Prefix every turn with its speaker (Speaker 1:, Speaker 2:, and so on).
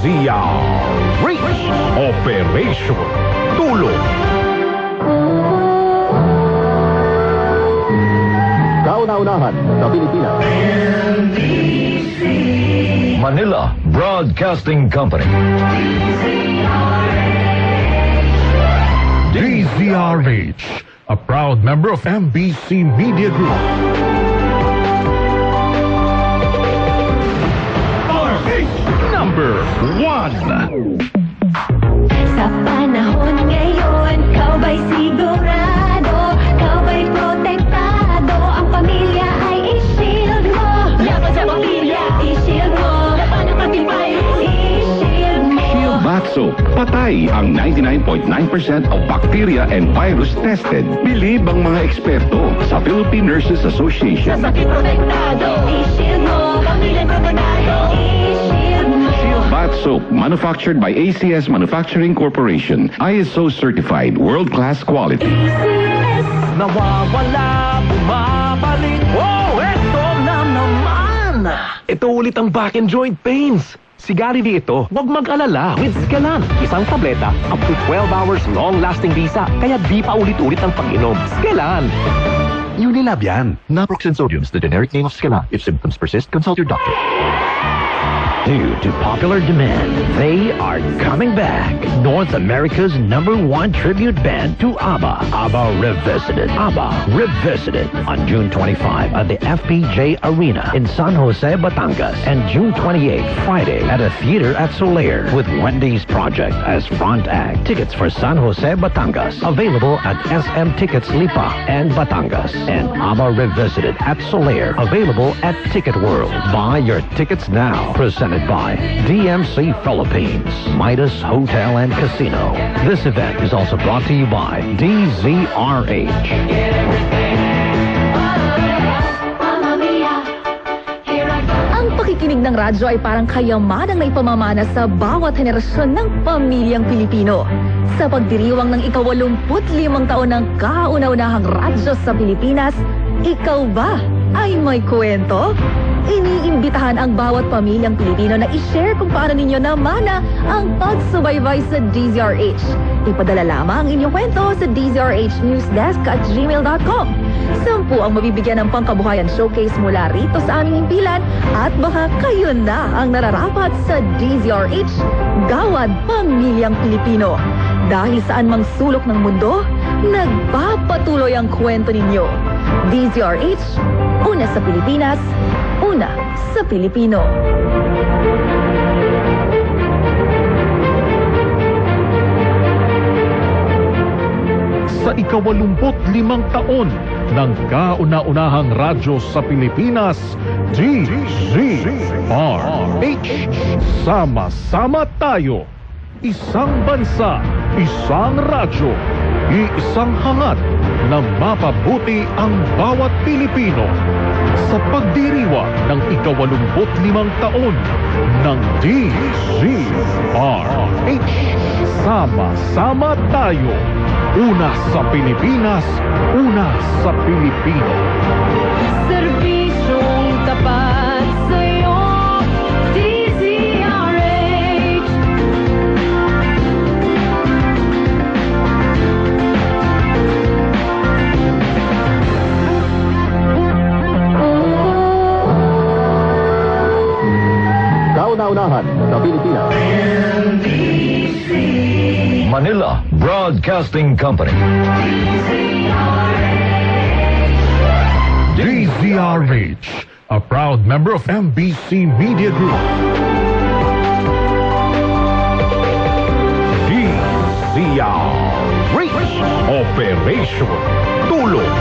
Speaker 1: DZRH Operation Tulong.
Speaker 2: Kauna-unahan sa Pilipinas.
Speaker 1: Manila Broadcasting Company. DZRH, a proud member of MBC Media Group. Number 1.
Speaker 3: Sa panahon ngayon, kau ba'y sigurado? Kau ba'y protektado? Ang pamilya ay i-shield mo. Laban sa pamilya, i-shield mo. Laban ang matibay, i-shield mo.
Speaker 4: Shield Bath Soap. Patay ang 99.9% of bacteria and virus tested. Bilib ang mga eksperto sa Philippine Nurses Association.
Speaker 3: Sa sakit protektado, i-shield mo. Pamilya protektado, i-shield mo.
Speaker 4: Shield Bath Soap, manufactured by ACS Manufacturing Corporation. ISO certified, world-class quality.
Speaker 1: Nawawala, bumabalik. Oh, eto na naman! Ito ulit ang back and joint pains. Sigarili ito, huwag mag-alala with Scalan. Isang tableta, up to 12 hours long-lasting bisa, kaya di pa ulit-ulit ang pag-inom. Scalan!
Speaker 5: Unilab yan. Naproxen sodium is the generic name of Scalan. If symptoms persist, consult your doctor.
Speaker 6: Due to popular demand, they are coming back. North America's #1 tribute band to ABBA. ABBA Revisited. ABBA Revisited on June 25 at the FPJ Arena in San Jose, Batangas, and June 28, Friday at a theater at Soler with Wendy's Project as front act. Tickets for San Jose, Batangas available at SM Tickets Lipa and Batangas, and ABBA Revisited at Soler available at Ticket World. Buy your tickets now. Presented by DMC Philippines, Midas Hotel and Casino. This event is also brought to you by DZRH.
Speaker 7: Ang pakikinig ng radyo ay parang kayamanang na ipamamana sa bawat henerasyon ng pamilyang Pilipino. Sa pagdiriwang ng ika-85 taon ng kauna-unahang radyo sa Pilipinas, ikaw ba ay may kwento? Iniimbitahan ang bawat pamilyang Pilipino na i-share kung paano ninyo namana ang pagsubaybay sa DZRH. Ipadala lamang ang inyong kwento sa dzrhnewsdesk@gmail.com. 10 ang mabibigyan ng pangkabuhayan showcase mula rito sa aming himpilan at baka kayo na ang nararapat sa DZRH, Gawad Pamilyang Pilipino. Dahil saan mang sulok ng mundo, nagpapatuloy ang kwento ninyo. DZRH, una sa Pilipinas, una sa Pilipino.
Speaker 1: Sa ika-85 taon ng kauna-unahang radyo sa Pilipinas, DZRH. Sama-sama tayo. Isang bansa, isang radyo, iisang hangat na mapabuti ang bawat Pilipino. Sa pagdiriwa ng ika-85 taon ng DZRH. Sama-sama tayo. Una sa Pilipinas, una sa Pilipino.
Speaker 3: Serbisyong tapat sa'yo, DZRH.
Speaker 2: Kauna-unahan sa Pilipinas.
Speaker 1: Manila Broadcasting Company. DZRH, a proud member of MBC Media Group. DZRH Operation Tulong.